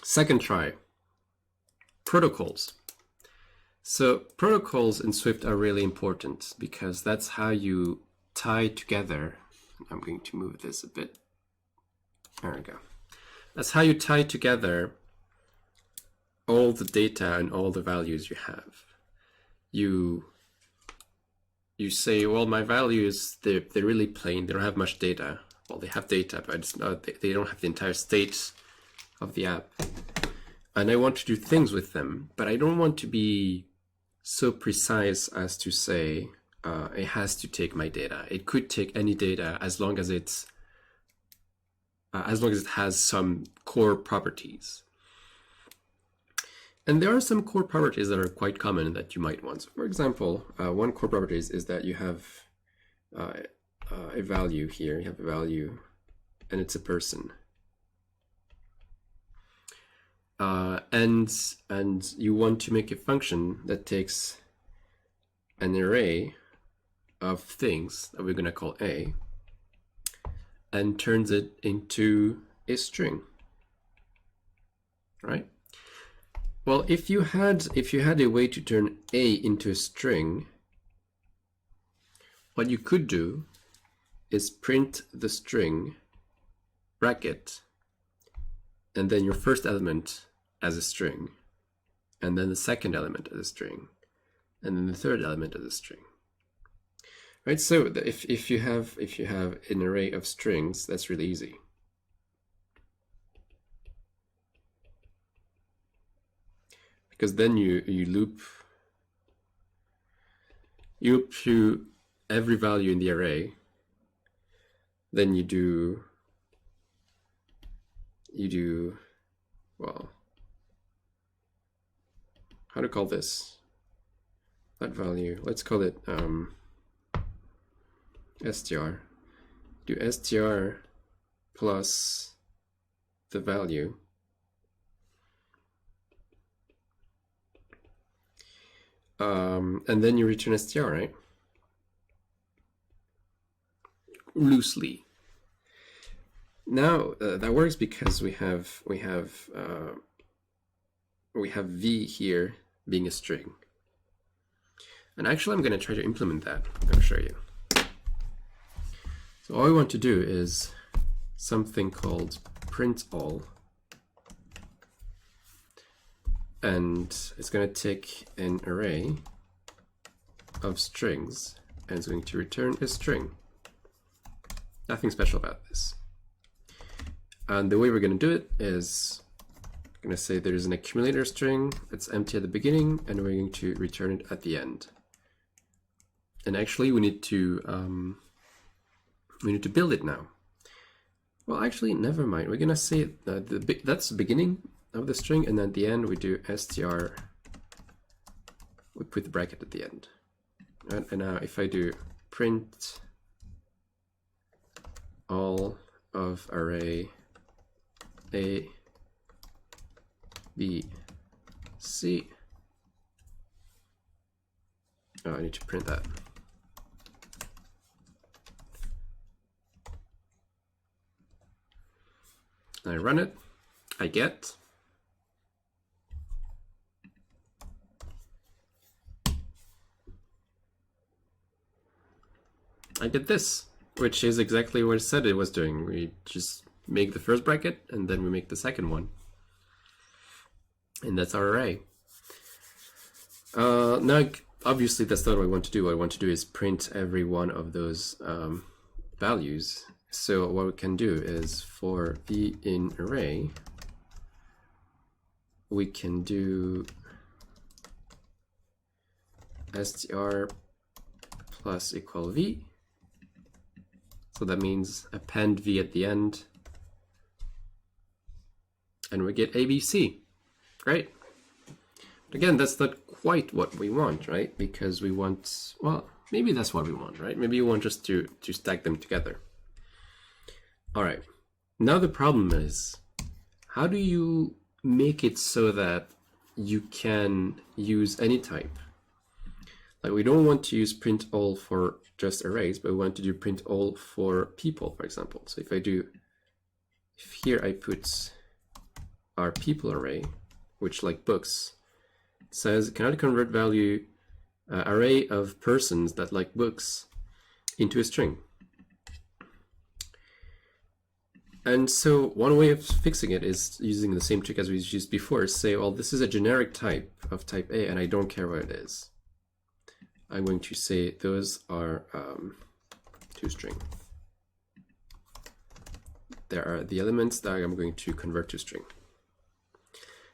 Second try, protocols. So protocols in Swift are really important because that's how you tie together. I'm going to move this a bit. There we go. That's how you tie together all the data and all the values you have. You say, well, my values, they're really plain. They don't have much data. Well, they have data, but it's not, they don't have the entire state of the app. And I want to do things with them, but I don't want to be so precise as to say it has to take my data. It could take any data as long as it has some core properties. And there are some core properties that are quite common that you might want. So for example, one core property is that you have a value here. You have a value, and it's a person. And you want to make a function that takes an array of things that we're going to call A and turns it into a string, right? Well, if you had a way to turn A into a string, what you could do is print the string bracket and then your first element as a string, and then the second element as a string, and then the third element as a string. Right? So if you have an array of strings, that's really easy. Because then you loop through every value in the array. Then you do well, how to call this? That value, let's call it str. Do str plus the value. And then you return str, right? Loosely. Now that works because we have v here being a string. And actually, I'm going to try to implement that. I'm going to show you. So all we want to do is something called print all. And it's going to take an array of strings and it's going to return a string. Nothing special about this. And the way we're going to do it is I'm going to say there's an accumulator string that's empty at the beginning and we're going to return it at the end. And actually we need to build it now. Well, actually, never mind. We're going to say that's the beginning of the string, and at the end we do str, we put the bracket at the end. Right? And now if I do print all of array A, B, C, oh, I need to print that. I run it, I get this, which is exactly what it said it was doing. We just make the first bracket and then we make the second one. And that's our array. Now, obviously, that's not what I want to do. What I want to do is print every one of those values. So what we can do is for v in array, we can do str plus equal v. So that means append v at the end, and we get ABC. Great. But again, that's not quite what we want, right? Because we want, well, maybe that's what we want, right? Maybe you want just to stack them together. All right. Now the problem is, how do you make it so that you can use any type? Like, we don't want to use print all for just arrays, but we want to do print all for people, for example. So if here I put our people array, which like books, says cannot convert value array of persons that like books into a string. And so one way of fixing it is using the same trick as we used before. Say, well, this is a generic type of type A, and I don't care what it is. I'm going to say those are toString. There are the elements that I'm going to convert to string.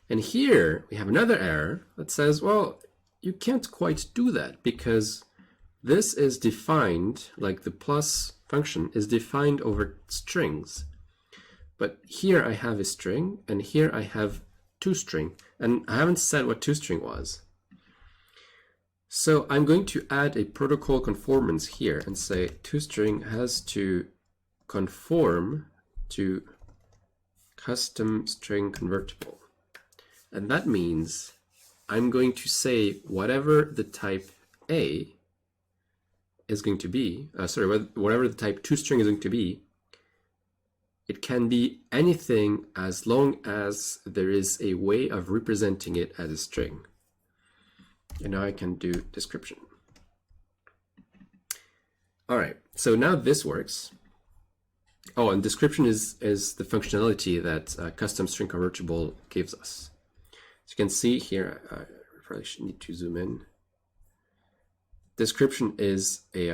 And here we have another error that says, well, you can't quite do that because this is defined, like the plus function is defined over strings. But here I have a string, and here I have toString, and I haven't said what toString was. So I'm going to add a protocol conformance here and say toString has to conform to custom string convertible. And that means I'm going to say whatever the type A is going to be, whatever the type toString is going to be, it can be anything as long as there is a way of representing it as a string. And now I can do description. All right, so now this works. Oh, and description is the functionality that custom string convertible gives us. So you can see here, I probably should need to zoom in. Description is a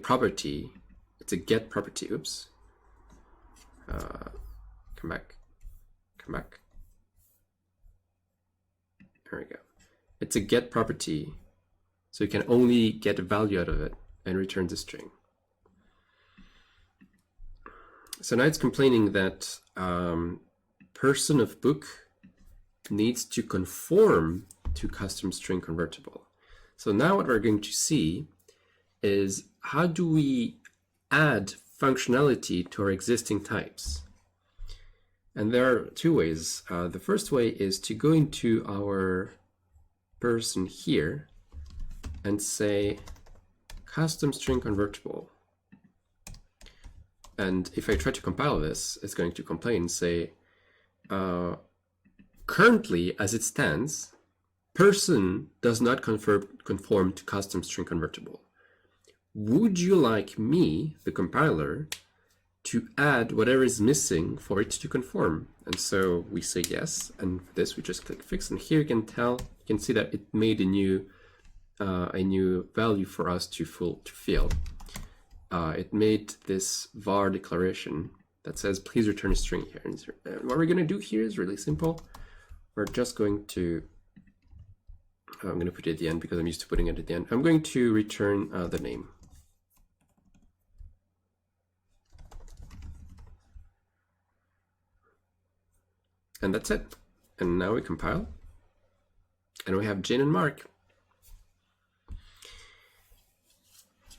property. It's a get property. Oops. Come back. There we go. It's a get property, so you can only get a value out of it and return the string. So now it's complaining that person of book needs to conform to custom string convertible. So now what we're going to see is how do we add functionality to our existing types. And there are two ways. The first way is to go into our person here and say custom string convertible. And if I try to compile this, it's going to complain and say, currently as it stands, person does not conform to custom string convertible. Would you like me, the compiler, to add whatever is missing for it to conform? And so we say yes, and for this we just click fix, and here you can see that it made a new value for us to fill. It made this var declaration that says please return a string here. And what we're going to do here is really simple. We're just going to I'm going to put it at the end because I'm used to putting it at the end. I'm going to return the name. And that's it. And now we compile, and we have Jane and Mark.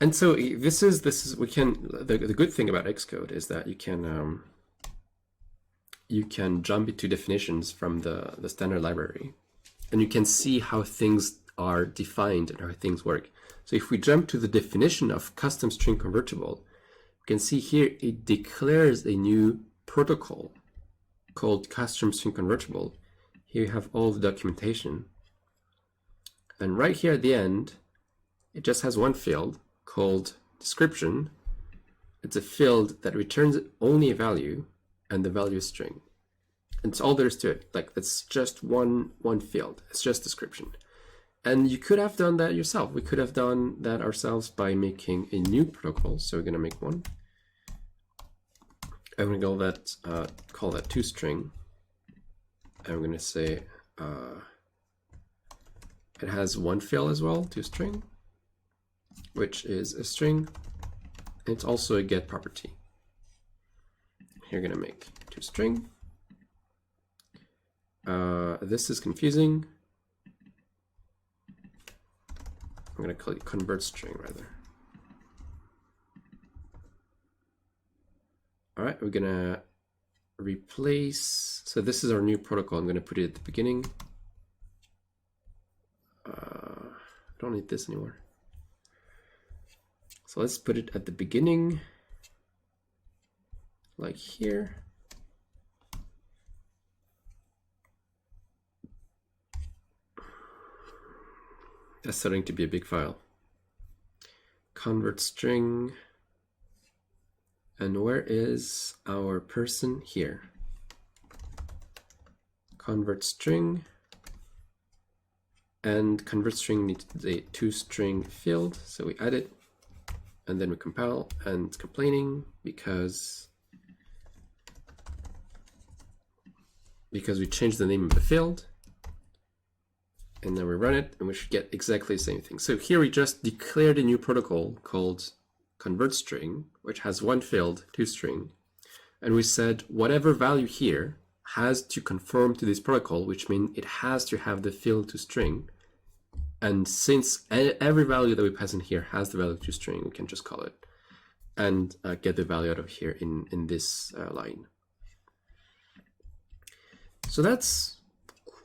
And so this is we can the good thing about Xcode is that you can jump into definitions from the standard library, and you can see how things are defined and how things work. So if we jump to the definition of custom string convertible, you can see here it declares a new protocol called custom string convertible. Here you have all the documentation. And right here at the end, it just has one field called description. It's a field that returns only a value, and the value is string. And it's all there is to it. Like, that's just one field. It's just description. And you could have done that yourself. We could have done that ourselves by making a new protocol. So we're going to make one. I'm going to call that toString. And I'm going to say it has one field as well, toString, which is a string. And it's also a get property. Here we're going to make toString. This is confusing. I'm going to call it convert string rather. All right, we're going to replace. So this is our new protocol. I'm going to put it at the beginning. I don't need this anymore. So let's put it at the beginning, like here. That's starting to be a big file. Convert string. And where is our person? Here. Convert string. And convert string needs a toString field, so we add it, and then we compile, and it's complaining because we changed the name of the field, and then we run it, and we should get exactly the same thing. So here we just declared a new protocol called convert string, which has one field, toString, and we said whatever value here has to conform to this protocol, which means it has to have the field toString. And since every value that we pass in here has the value toString, we can just call it and get the value out of here in this line. So that's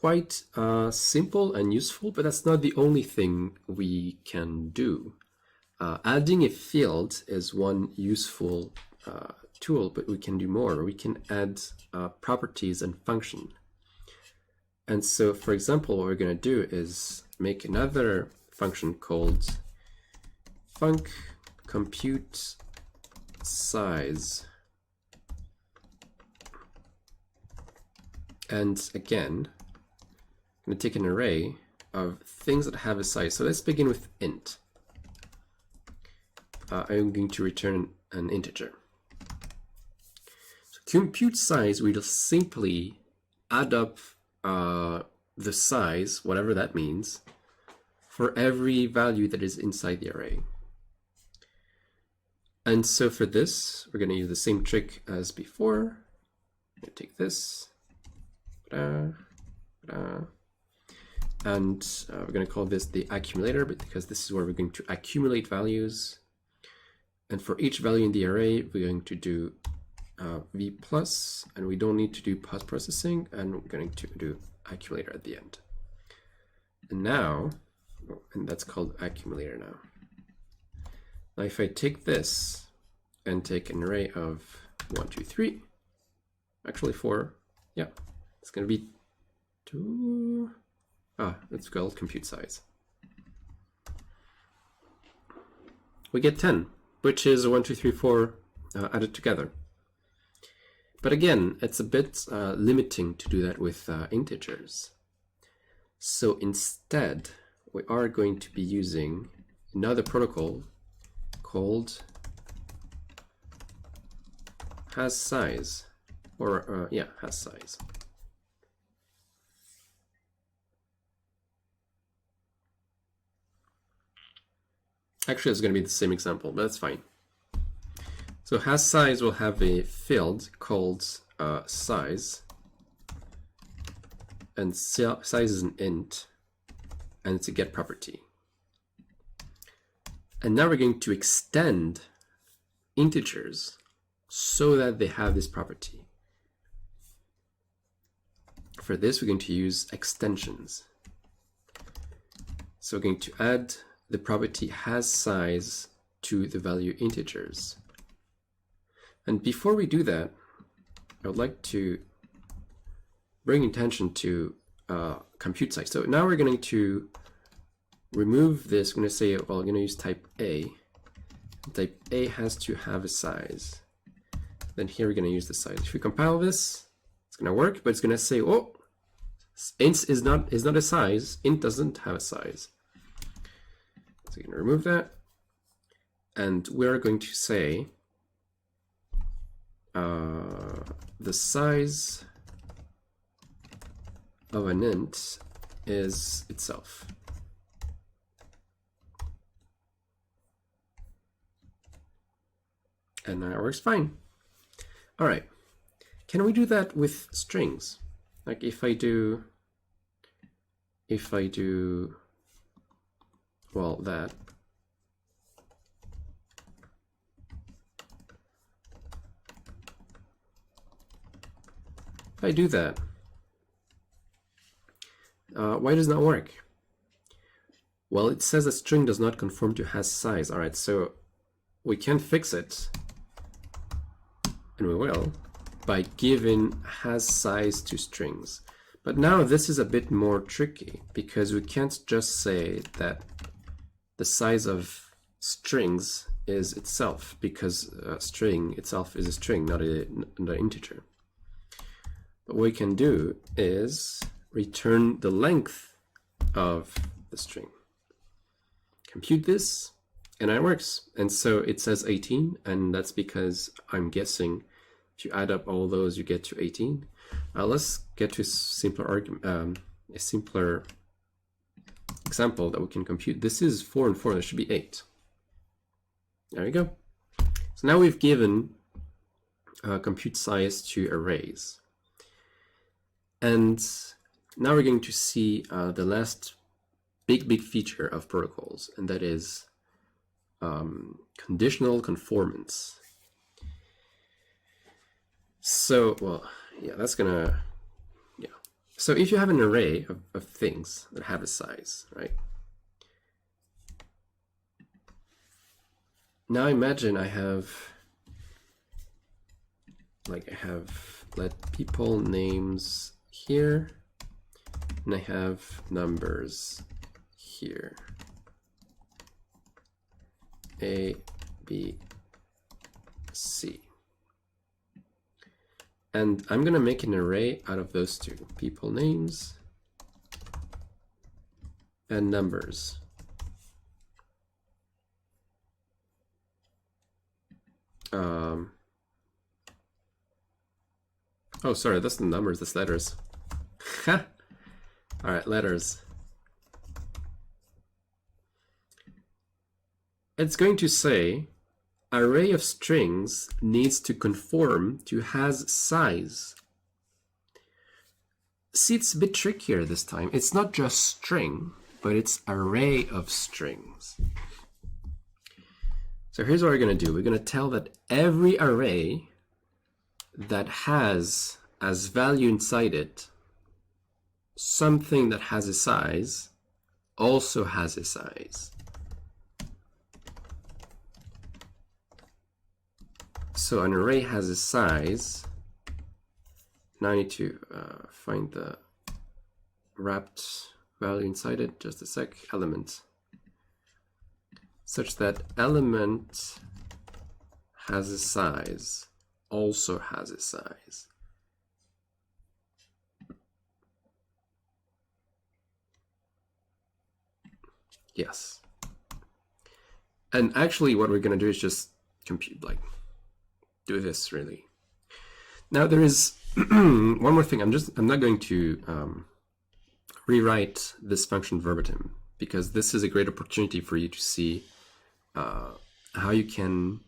quite simple and useful, but that's not the only thing we can do. Adding a field is one useful tool, but we can do more. We can add properties and function. And so, for example, what we're going to do is make another function called func compute size. And again, I'm going to take an array of things that have a size. So let's begin with int. I'm going to return an integer. So compute size will simply add up the size, whatever that means, for every value that is inside the array. And so for this, we're going to use the same trick as before. I'm going to take this, and we're going to call this the accumulator, because this is where we're going to accumulate values. And for each value in the array, we're going to do v plus, and we don't need to do post processing, and we're going to do accumulator at the end. And now, and that's called accumulator now. Now if I take this and take an array of 1, 2, 3, actually 4, yeah, it's going to be 2, it's called compute size. We get 10, which is 1, 2, 3, 4 added together. But again, it's a bit limiting to do that with integers. So instead, we are going to be using another protocol called hasSize, or hasSize. Actually, it's going to be the same example, but that's fine. So hasSize will have a field called size, and size is an int, and it's a get property. And now we're going to extend integers so that they have this property. For this, we're going to use extensions. So we're going to add the property hasSize to the value integers. And before we do that, I would like to bring attention to compute size. So now we're going to remove this. I'm going to say, well, I'm going to use type A. Type A has to have a size. Then here we're going to use the size. If we compile this, it's going to work, but it's going to say, oh, int is not a size. Int doesn't have a size. So we're going to remove that. And we're going to say the size of an int is itself. And now it works fine. All right. Can we do that with strings? Like if I do, well, that. If I do that, why does it not work? Well, it says that string does not conform to hasSize. All right, so we can fix it, and we will, by giving hasSize to strings. But now this is a bit more tricky because we can't just say that the size of strings is itself, because a string itself is a string, not an integer. But what we can do is return the length of the string. Compute this, and it works. And so it says 18, and that's because I'm guessing if you add up all those, you get to 18. Let's get to a simpler example that we can compute. This is 4 and 4, there should be 8. There we go. So now we've given compute size to arrays. And now we're going to see the last big feature of protocols, and that is conditional conformance. So, well, yeah, that's gonna, yeah. So if you have an array of things that have a size, right? Now imagine I have let people names here, and I have numbers here. A, B, C. And I'm going to make an array out of those two, people names and numbers. Oh, sorry, that's the numbers, that's letters. All right, letters. It's going to say array of strings needs to conform to has size. See, it's a bit trickier this time. It's not just string, but it's array of strings. So here's what we're going to do. We're going to tell that every array that has as value inside it something that has a size also has a size. So an array has a size. Now I need to find the wrapped value inside it. Just a sec. Element. Such that element has a size, also has a size. Yes. And actually what we're going to do is just compute, like, do this really. Now there is one more thing. I'm not going to rewrite this function verbatim, because this is a great opportunity for you to see how you can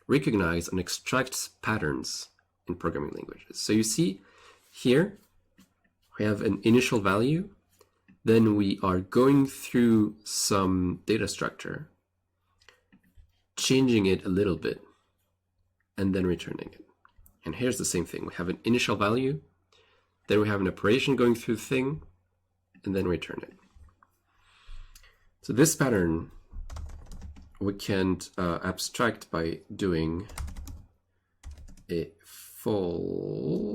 recognize and extract patterns in programming languages. So you see here we have an initial value, then we are going through some data structure, changing it a little bit, and then returning it. And here's the same thing. We have an initial value, then we have an operation going through the thing, and then return it. So this pattern we can abstract by doing a fold.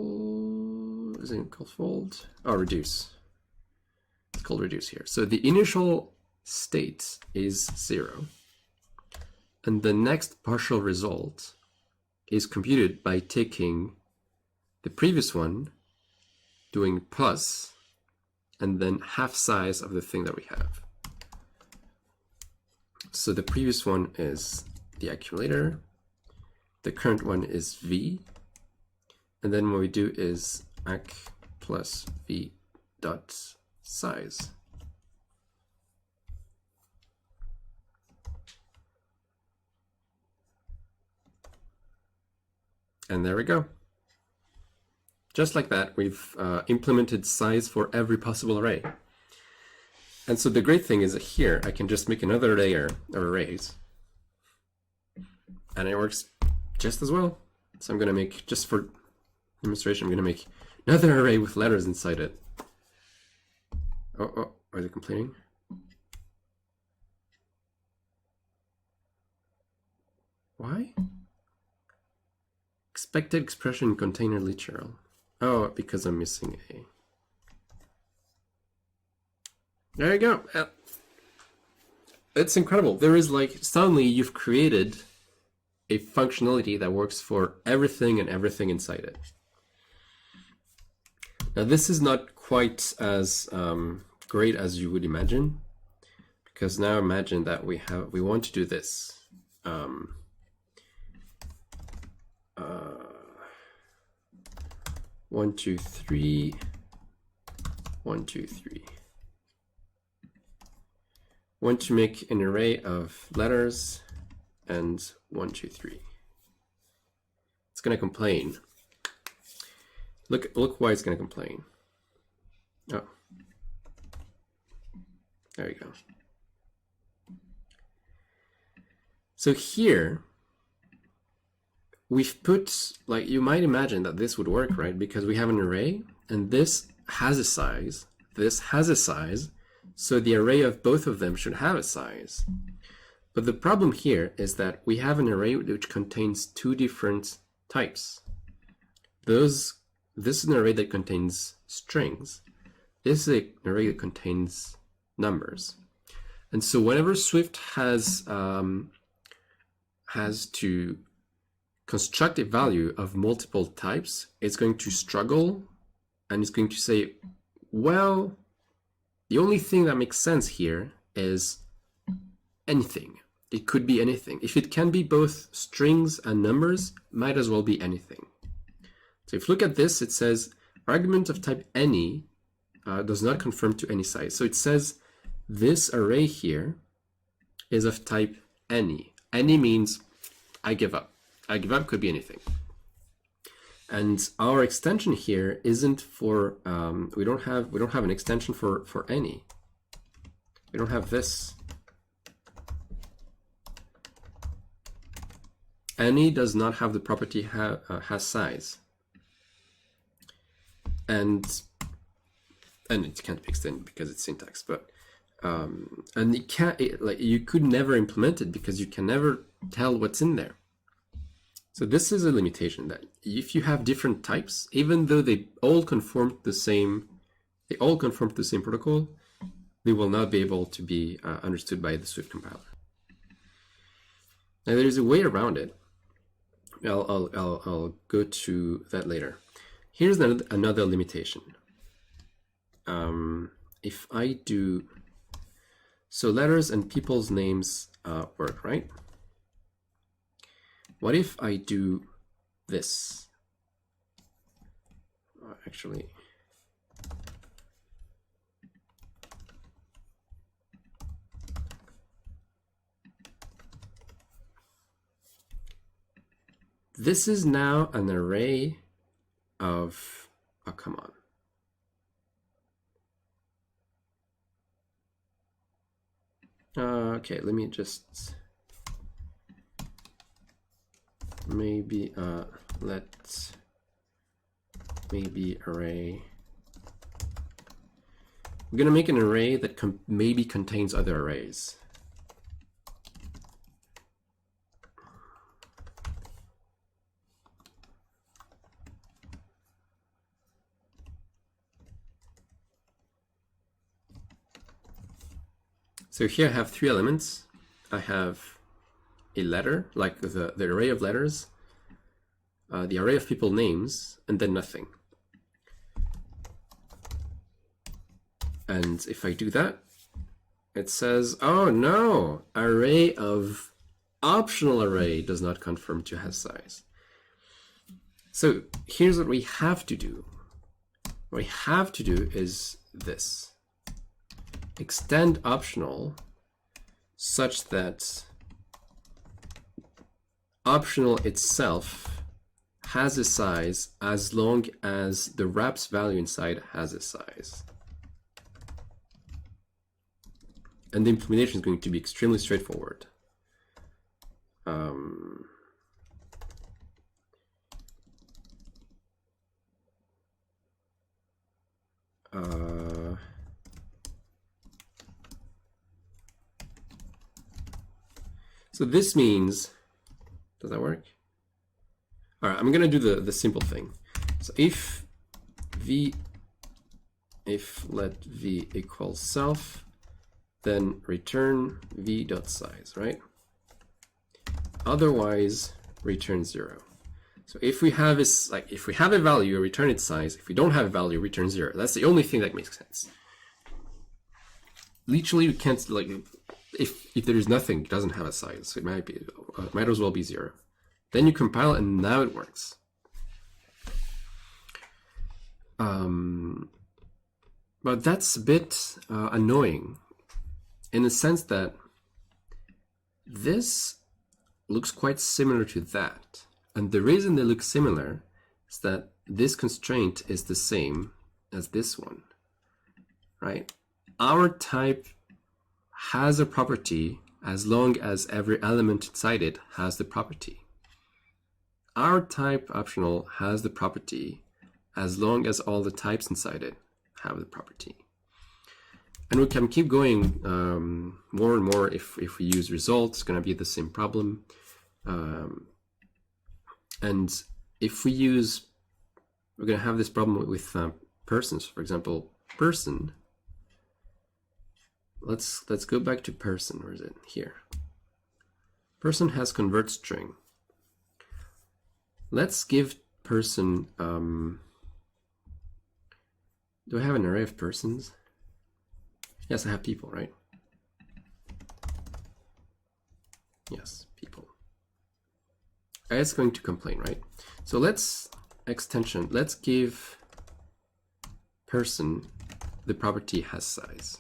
Is it called fold? Oh, reduce. It's called reduce here. So the initial state is 0, and the next partial result is computed by taking the previous one, doing plus, and then half size of the thing that we have. So the previous one is the accumulator, the current one is v, and then what we do is acc plus v dot size. And there we go. Just like that, we've implemented size for every possible array. And so the great thing is that here I can just make another layer of arrays, and it works just as well. So I'm going to make, just for demonstration, I'm going to make another array with letters inside it. Oh, are they complaining? Why? Expected expression container literal. Oh, because I'm missing a. There you go. It's incredible. There is like, suddenly you've created a functionality that works for everything and everything inside it. Now this is not quite as great as you would imagine, because now imagine that we want to do this. 1, 2, 3, 1, 2, 3. Want to make an array of letters and 1, 2, 3. It's going to complain. Look why it's going to complain. Oh, there you go. So here we've put, like, you might imagine that this would work, right? Because we have an array and this has a size, this has a size, so the array of both of them should have a size. But the problem here is that we have an array which contains two different types. This is an array that contains strings. This is an array that contains numbers. And so whenever Swift has to construct a value of multiple types, it's going to struggle and it's going to say, well, the only thing that makes sense here is anything. It could be anything. If it can be both strings and numbers, might as well be anything. So if you look at this, it says argument of type any does not conform to any size. So it says this array here is of type any. Any means I give up. I give up could be anything. And our extension here isn't for we don't have an extension for any. We don't have this. Any does not have the property has size, and it can't be extended because it's syntax. But and it can't, like, you could never implement it because you can never tell what's in there. So this is a limitation, that if you have different types, even though they all conform to the same protocol, they will not be able to be understood by the Swift compiler. Now there's a way around it. I'll go to that later. Here's another limitation. If I do, so letters and people's names work, right? What if I do this? Actually, this is now an array of, oh, come on. Okay, let me just maybe let maybe array. We're gonna make an array that maybe contains other arrays. So here I have 3 elements. I have a letter, like the array of letters, the array of people names, and then nothing. And if I do that, it says, oh no, array of optional array does not conform to has size. So here's what we have to do. What we have to do is this. Extend optional such that optional itself has a size as long as the wraps value inside has a size. And the implementation is going to be extremely straightforward. So this means, does that work? All right, I'm gonna do the simple thing. So if v if let v equals self, then return v.size, right? Otherwise, return 0. So if we have this, like if we have a value, return its size. If we don't have a value, return 0. That's the only thing that makes sense. Literally, we can't, like, if there is nothing, it doesn't have a size. So it might as well be 0. Then you compile it, and now it works. But that's a bit annoying in the sense that this looks quite similar to that. And the reason they look similar is that this constraint is the same as this one, right? Our type has a property as long as every element inside it has the property. Our type optional has the property as long as all the types inside it have the property. And we can keep going more and more if we use results. It's going to be the same problem. And if we use, we're going to have this problem with persons. For example, person. Let's go back to person. Where is it? Here. Person has convert string. Let's give person. Do I have an array of persons? Yes, I have people, right? Yes, people. It's going to complain, right? So let's give person the property has size.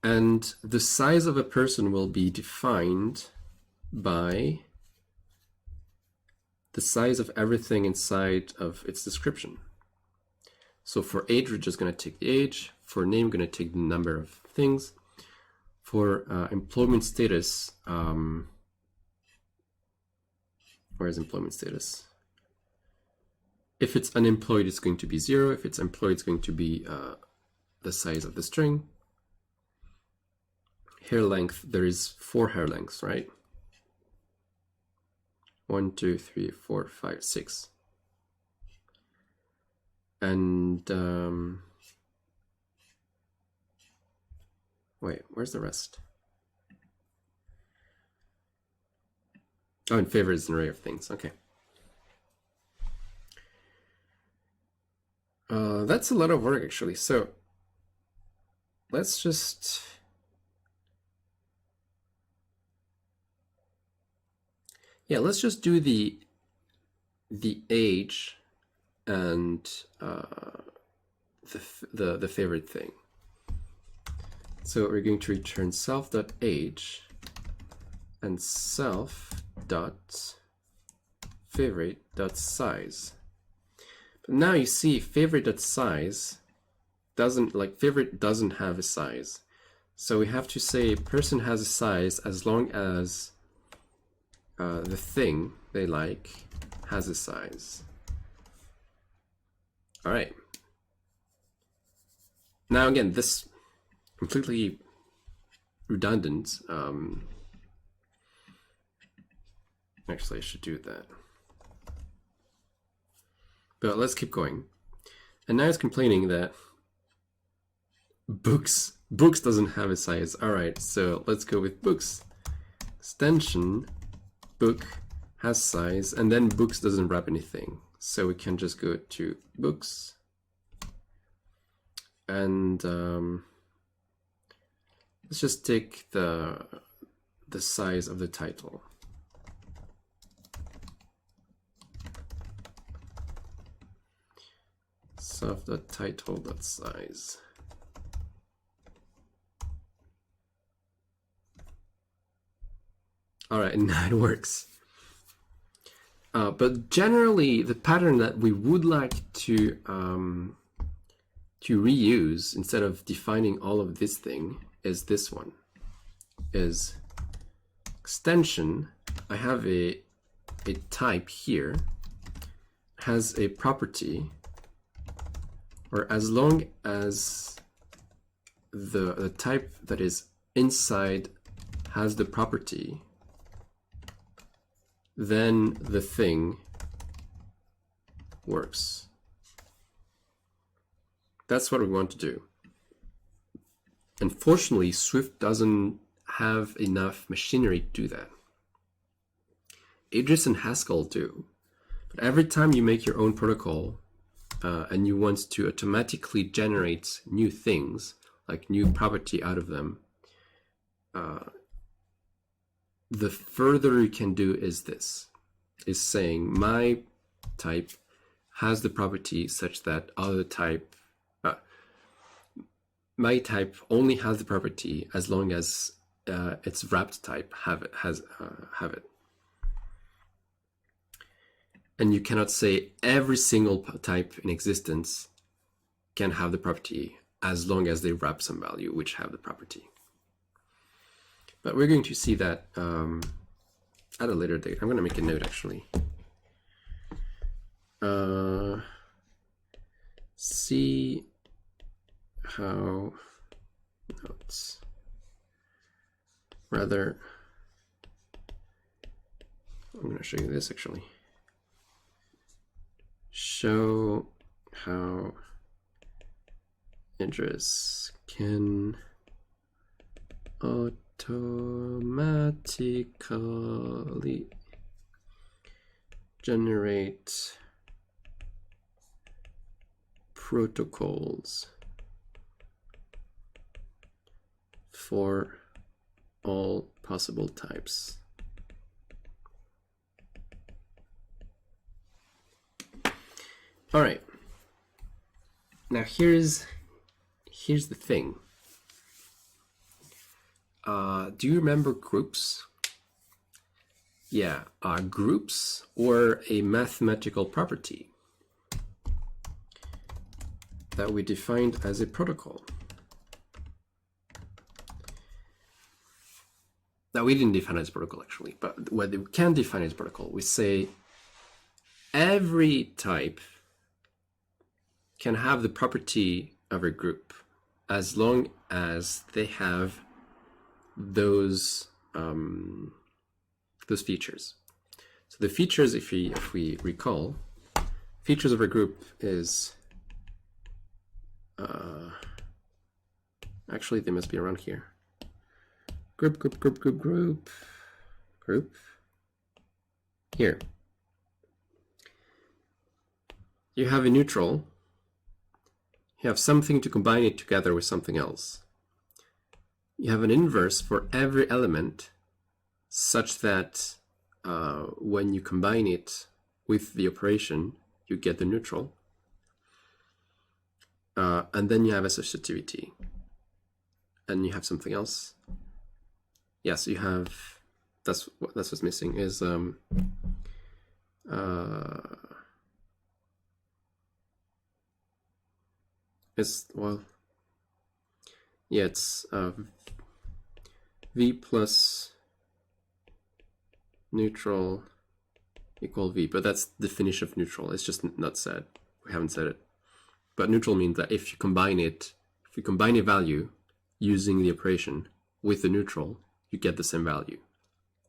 And the size of a person will be defined by the size of everything inside of its description. So for age, we're just going to take the age. For name, we're going to take the number of things. For employment status, where is employment status? If it's unemployed, it's going to be 0. If it's employed, it's going to be the size of the string. Hair length, there is 4 hair lengths, right? 1, 2, 3, 4, 5, 6. And wait, where's the rest? Oh, and favorite is an array of things. Okay. That's a lot of work, actually. So let's just... Yeah, let's just do the age and the favorite thing. So we're going to return self.age and self.favorite.size. But now you see favorite.size doesn't, like, favorite doesn't have a size. So we have to say person has a size as long as the thing they like has a size. All right. Now again, this completely redundant. Actually, I should do that. But let's keep going. And now it's complaining that books doesn't have a size. All right, so let's go with books. Extension book has size, and then books doesn't wrap anything. So we can just go to books and let's just take the size of the title. Self.title.size. All right, and now it works. But generally, the pattern that we would like to reuse instead of defining all of this thing is this one. Is extension. I have a type here, has a property, or as long as the type that is inside has the property, then the thing works. That's what we want to do. Unfortunately, Swift doesn't have enough machinery to do that. Aegis and Haskell do. But every time you make your own protocol and you want to automatically generate new things, like new property out of them, the further you can do is this, is saying my type has the property such that other type, my type only has the property as long as its wrapped type have it. And you cannot say every single type in existence can have the property as long as they wrap some value which have the property. But we're going to see that at a later date. I'm going to make a note actually. See how notes. Rather, I'm going to show you this actually. Show how Idris can automatically generate protocols for all possible types. All right. Now here's the thing. Do you remember groups? Yeah, groups or a mathematical property that we defined as a protocol. Now we didn't define it as a protocol actually, but what we can define as a protocol, we say every type can have the property of a group as long as they have those features. So the features, if we recall, features of a group is actually they must be around here. Group. Here. You have a neutral. You have something to combine it together with something else. You have an inverse for every element such that when you combine it with the operation, you get the neutral. And then you have associativity. And you have something else. Yes, you have, that's what's missing is it's V plus neutral equal V, but that's the definition of neutral. It's just not said. We haven't said it. But neutral means that if you combine it, if you combine a value using the operation with the neutral, you get the same value.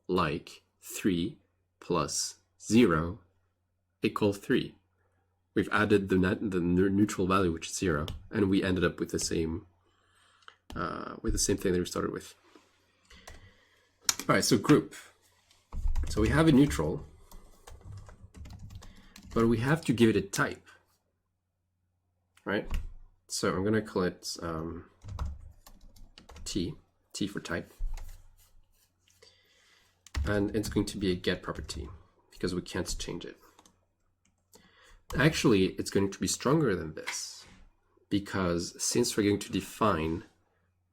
Like 3 plus 0 equals 3. We've added the neutral value, which is 0, and we ended up with the same thing that we started with. All right, so group. So we have a neutral, but we have to give it a type, right? So I'm going to call it T for type. And it's going to be a get property because we can't change it. Actually, it's going to be stronger than this because since we're going to define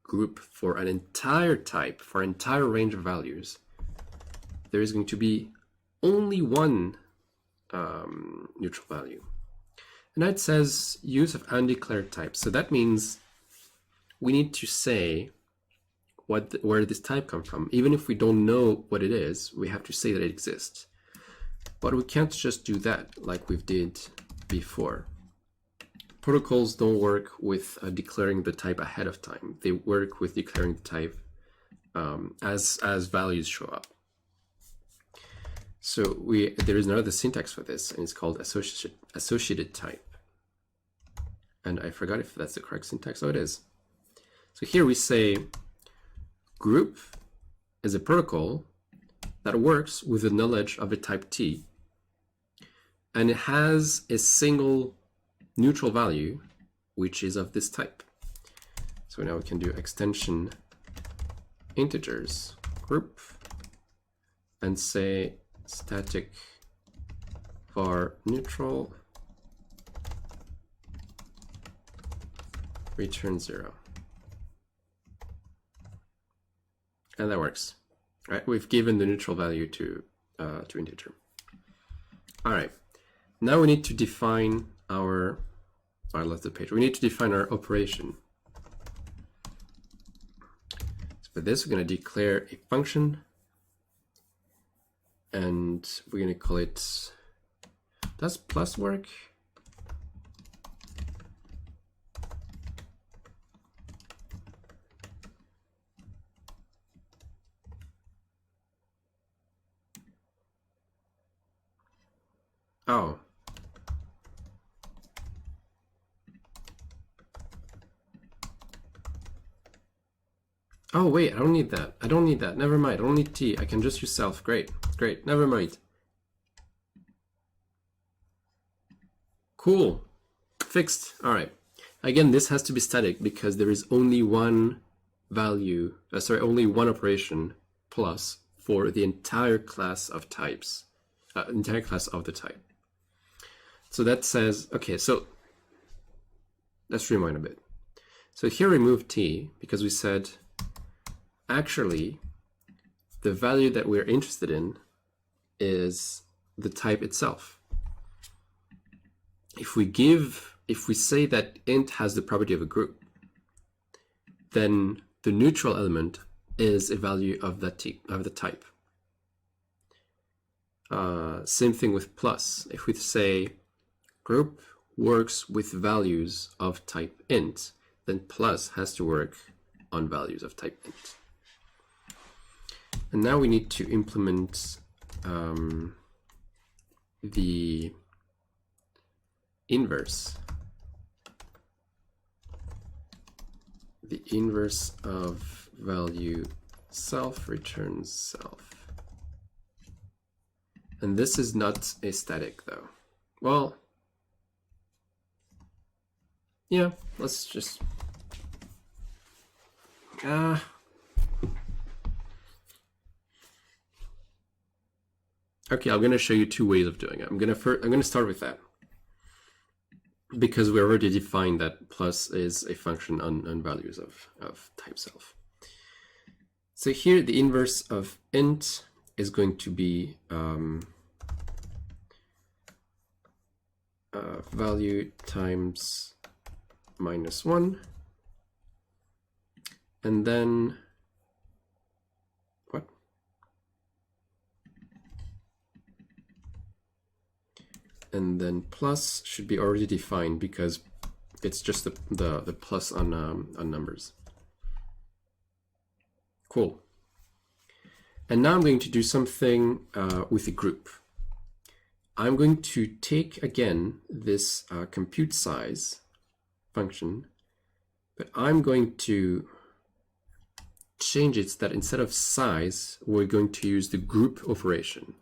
group for an entire type, for an entire range of values, there is going to be only one neutral value. And that says use of undeclared type. So that means we need to say where this type comes from. Even if we don't know what it is, we have to say that it exists. But we can't just do that like we did before. Protocols don't work with declaring the type ahead of time. They work with declaring the type as values show up. So there is another syntax for this, and it's called associated type. And I forgot if that's the correct syntax. Oh, it is. So here we say group is a protocol that works with the knowledge of a type T, and it has a single neutral value, which is of this type. So now we can do extension integers group and say static var neutral return 0. And that works. All right, we've given the neutral value to integer. All right, now we need to define our, I left the page. We need to define our operation. So for this, we're going to declare a function, and we're going to call it, does plus work? Oh. Oh, wait, I don't need that. I don't need that. Never mind. I don't need T. I can just use self. Great. Great. Never mind. Cool. Fixed. All right. Again, this has to be static because there is only one value, only one operation plus for the entire class of types, entire class of the type. So that says, okay, so let's rewind a bit. So here we move T because we said, actually, the value that we're interested in is the type itself. If we say that int has the property of a group, then the neutral element is a value of that of the type. Same thing with plus. If we say group works with values of type int, then plus has to work on values of type int. And now we need to implement the inverse. The inverse of value self returns self. And this is not a static though. Well, yeah, let's just okay, I'm going to show you two ways of doing it. I'm going to start with that because we already defined that plus is a function on values of type self. So here the inverse of int is going to be value times -1, and then what? And then plus should be already defined because it's just the plus on numbers. Cool. And now I'm going to do something with a group. I'm going to take again this compute size function, but I'm going to change it so that instead of size, we're going to use the group operation.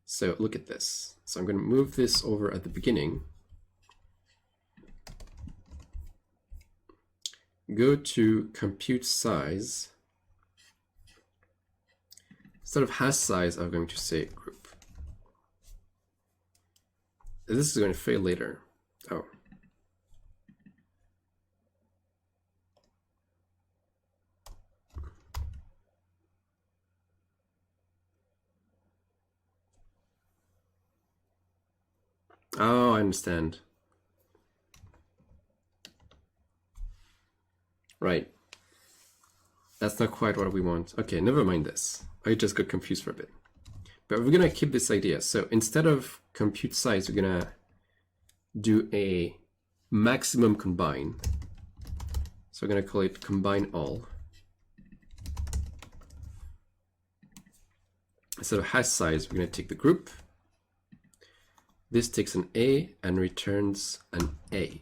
So look at this. So I'm going to move this over at the beginning. Go to compute size. Instead of hash size, I'm going to say group. This is going to fail later. Oh. Oh, I understand. Right. That's not quite what we want. Okay, never mind this. I just got confused for a bit. But we're gonna keep this idea. So instead of compute size, we're gonna do a maximum combine. So we're gonna call it combine all. instead of hash size, we're going to take the group. This takes an A and returns an A.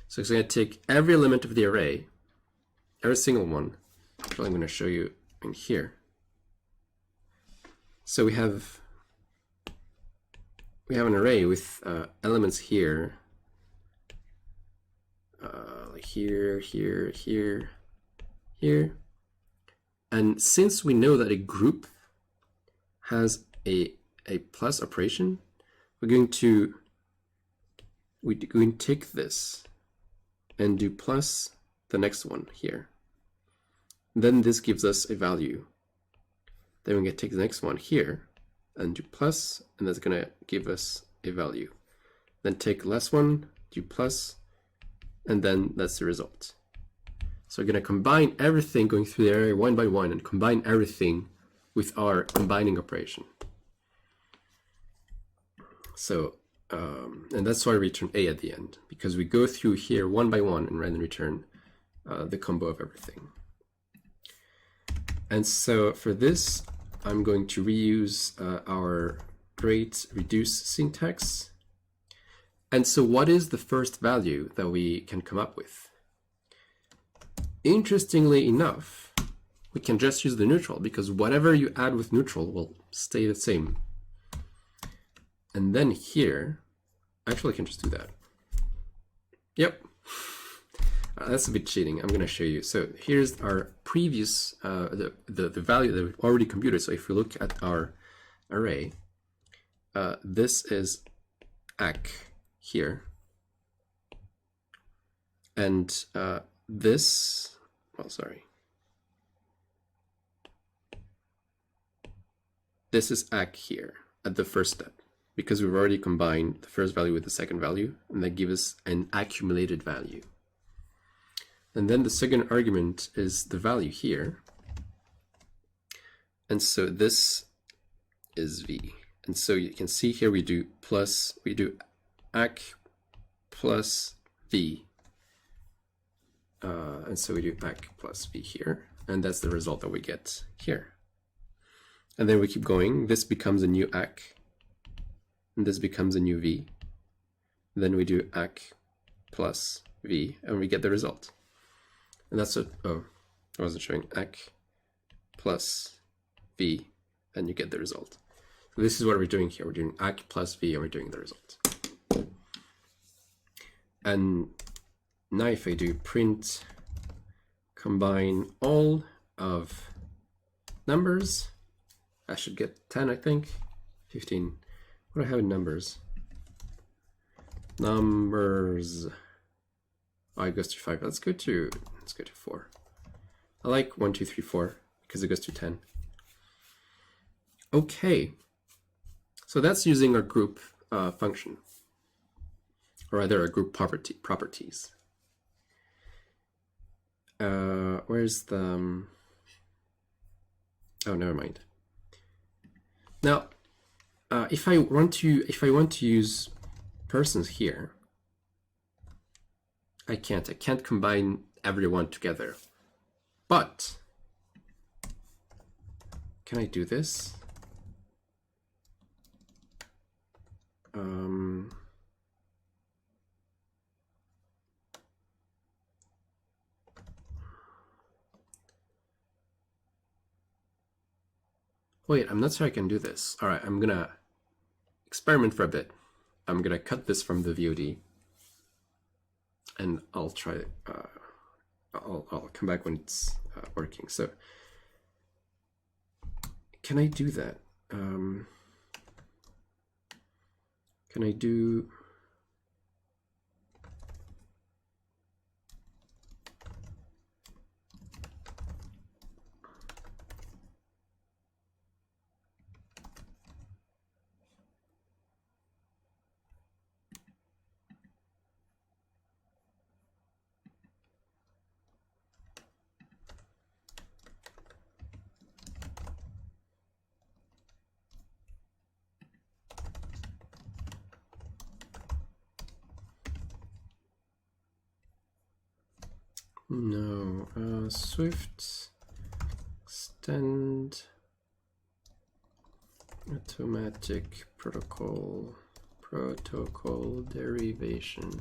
So it's going to take every element of the array, every single one. Actually, I'm going to show you in here. So we have an array with elements here, like here, here, here, here. And since we know that a group has a plus operation, we're going to take this and do plus the next one here. Then this gives us a value. Then we're going to take the next one here and do plus, and that's going to give us a value. Then take the last one, do plus, and then that's the result. So we're going to combine everything going through the array one by one and combine everything with our combining operation. So, and that's why we return A at the end, because we go through here one by one and then return the combo of everything. And so for this, I'm going to reuse our great reduce syntax. And so what is the first value that we can come up with? Interestingly enough, we can just use the neutral, because whatever you add with neutral will stay the same. And then here, actually I can just do that. Yep. That's a bit cheating. I'm going to show you. So here's our previous, the value that we've already computed. So if we look at our array, this is ac here. And this, well, sorry. This is ac here at the first step, because we've already combined the first value with the second value, and that gives us an accumulated value. And then the second argument is the value here. And so this is v. And so you can see here we do ac plus v. And so we do ac plus v here. And that's the result that we get here. And then we keep going. This becomes a new ac. And this becomes a new v. Then we do ac plus v, and we get the result. And that's a, oh, I wasn't showing ac plus v, and you get the result. So this is what we're doing here. We're doing ac plus v, and we're doing the result. And now if I do print combine all of numbers, I should get 10, I think, 15. What do I have in numbers? Numbers. Oh, it goes to 5. Let's go to 4. I like 1, 2, 3, 4 because it goes to 10. Okay. So that's using our group function, or rather our group properties. Where's the? Oh, never mind. Now, if I want to use persons here, I can't combine everyone together. But can I do this? Wait, I'm not sure I can do this. All right, I'm gonna experiment for a bit. I'm gonna cut this from the VOD, and I'll try. I'll come back when it's working. So, can I do that? Can I do? No, Swift extend Automatic protocol derivation.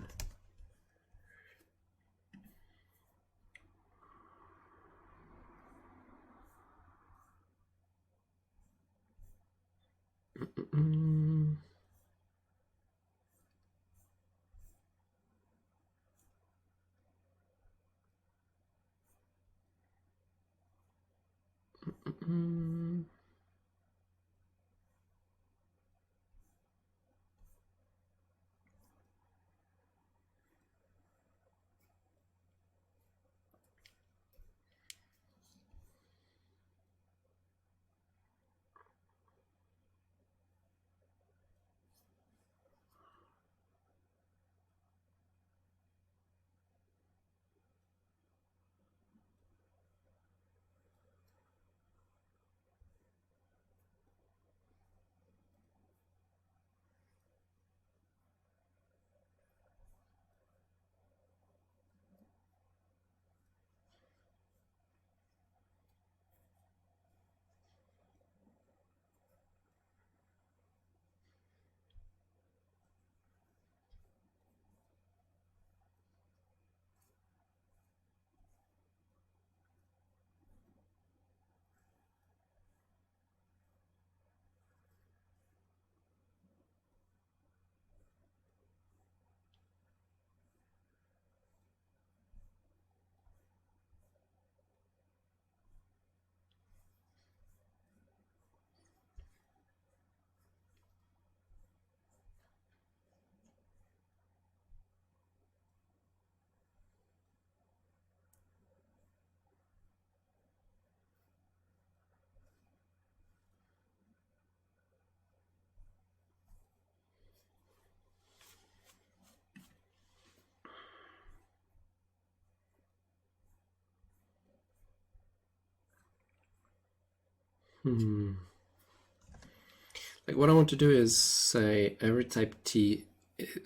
Like what I want to do is say every type T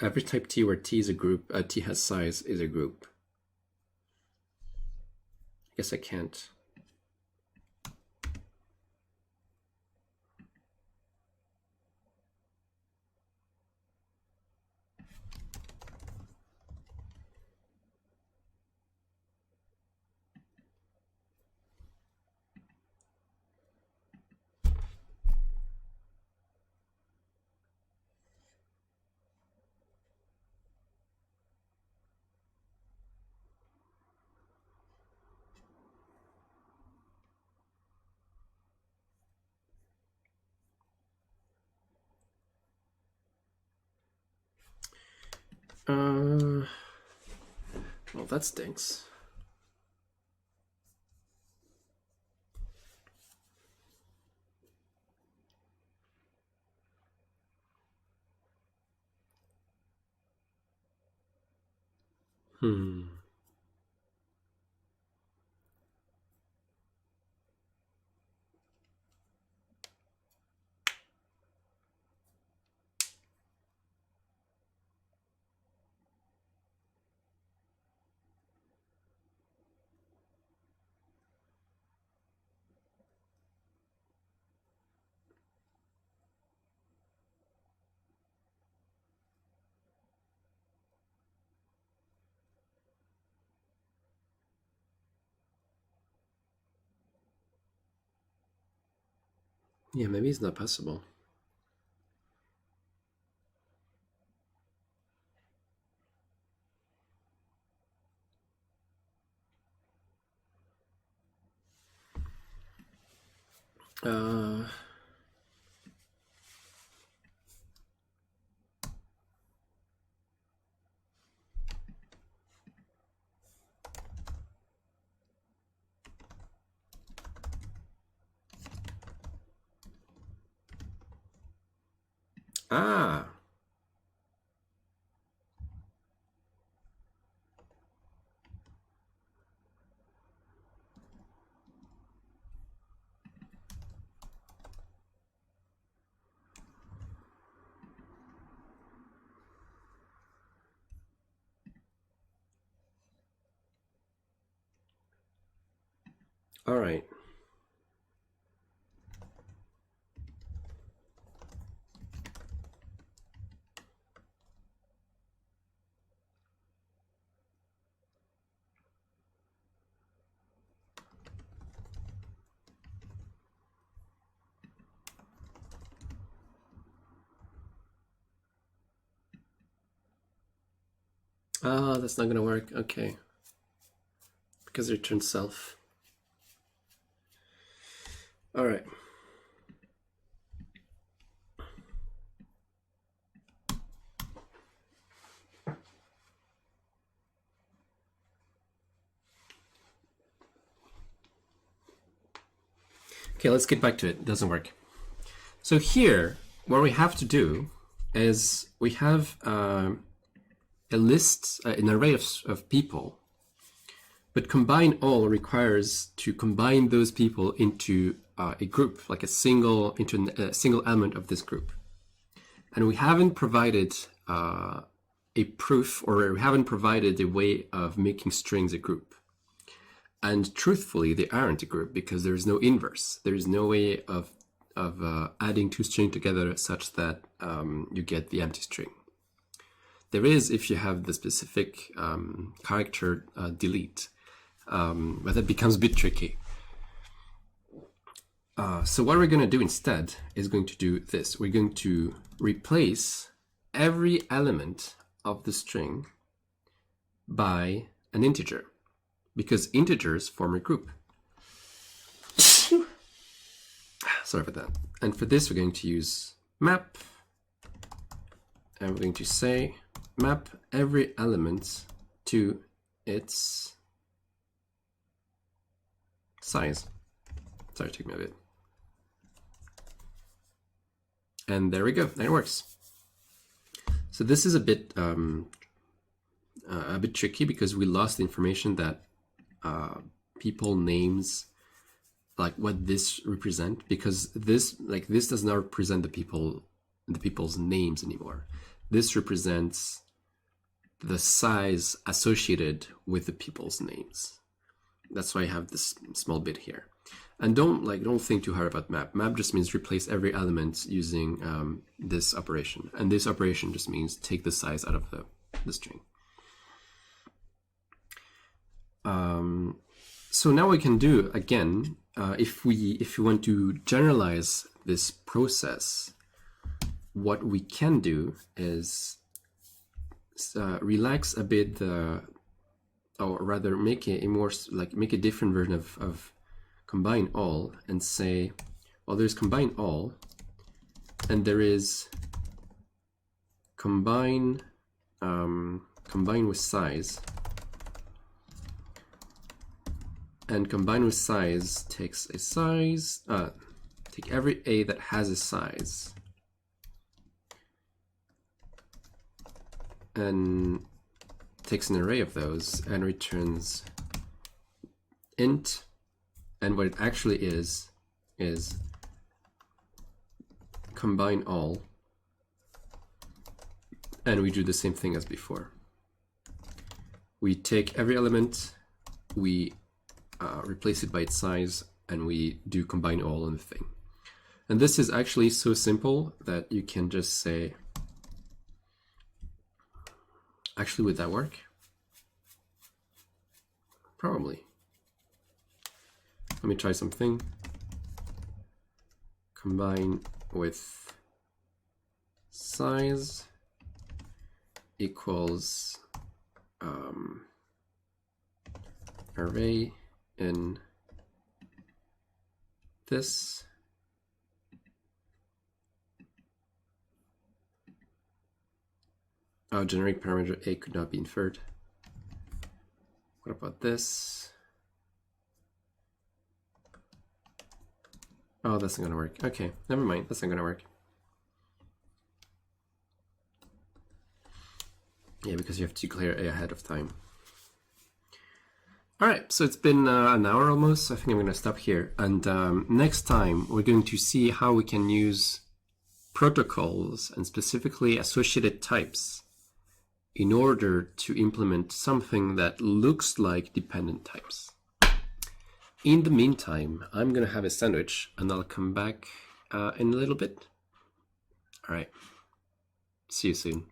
where T is a group, T has size is a group. I guess I can't. Well, that stinks. Yeah, maybe it's not possible. Ah, all right. Oh, that's not going to work. Okay. Because it returns self. All right. Okay, let's get back to it. It doesn't work. So here, what we have to do is we have a list, an array of people, but combine all requires to combine those people into a group, like a single element of this group. And we haven't provided a proof, or we haven't provided a way of making strings a group. And truthfully, they aren't a group because there is no inverse. There is no way of adding two strings together such that you get the empty string. There is if you have the specific character delete, but that becomes a bit tricky. So what we're going to do instead is going to do this. We're going to replace every element of the string by an integer, because integers form a group. Sorry for that. And for this, we're going to use map, and we're going to say map every element to its size. Sorry, it took me a bit. And there we go, and it works. So this is a bit tricky because we lost the information that people names, like what this represent, because this does not represent the people's names anymore. This represents the size associated with the people's names. That's why I have this small bit here. And don't think too hard about map. Map just means replace every element using this operation, and this operation just means take the size out of the string. So now we can do again. If we want to generalize this process, what we can do is relax a bit, or rather make a different version of combine all, and say, well, there's combine all, and there is combine with size, and combine with size takes a size, take every A that has a size, and takes an array of those and returns int. And what it actually is combine all, and we do the same thing as before. We take every element, we replace it by its size, and we do combine all on the thing. And this is actually so simple that you can just say, actually, would that work? Probably. Let me try something. Combine with size equals array in this. Oh, generic parameter A could not be inferred. What about this? Oh, that's not gonna work. Okay, never mind, that's not gonna work. Yeah, because you have to declare A ahead of time. All right, so it's been an hour almost, so I think I'm gonna stop here. And next time, we're going to see how we can use protocols and specifically associated types in order to implement something that looks like dependent types. In the meantime, I'm going to have a sandwich and I'll come back in a little bit. All right. See you soon.